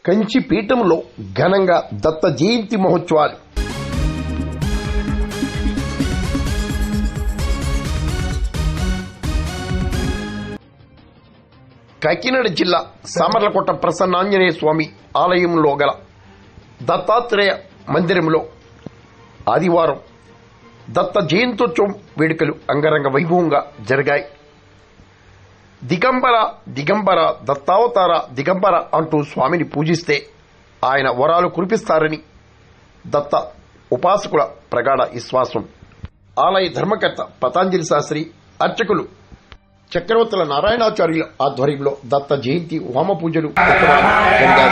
కంచి పీఠంలో ఘనంగా దత్త జయంతి మహోత్సవాలు. కాకినాడ జిల్లా సామర్లకోట ప్రసన్నాంజనేయ స్వామి ఆలయంలో గల దత్తాత్రేయ మందిరంలో ఆదివారం దత్త జయంతోత్సవం వేడుకలు అంగరంగ వైభవంగా జరిగాయి. దిగంబర దిగంబర దత్తావతార దిగంబర అంటూ స్వామిని పూజిస్తే ఆయన వరాలు కురిపిస్తారని దత్త ఉపాసకుల ప్రగాఢ విశ్వాసం. ఆలయ ధర్మకర్త పతాంజలి శాస్త్రి, అర్చకులు చక్రవర్తుల నారాయణాచార్యుల ఆధ్వర్యంలో దత్త జయంతి హోమ పూజలు జరిగాయి.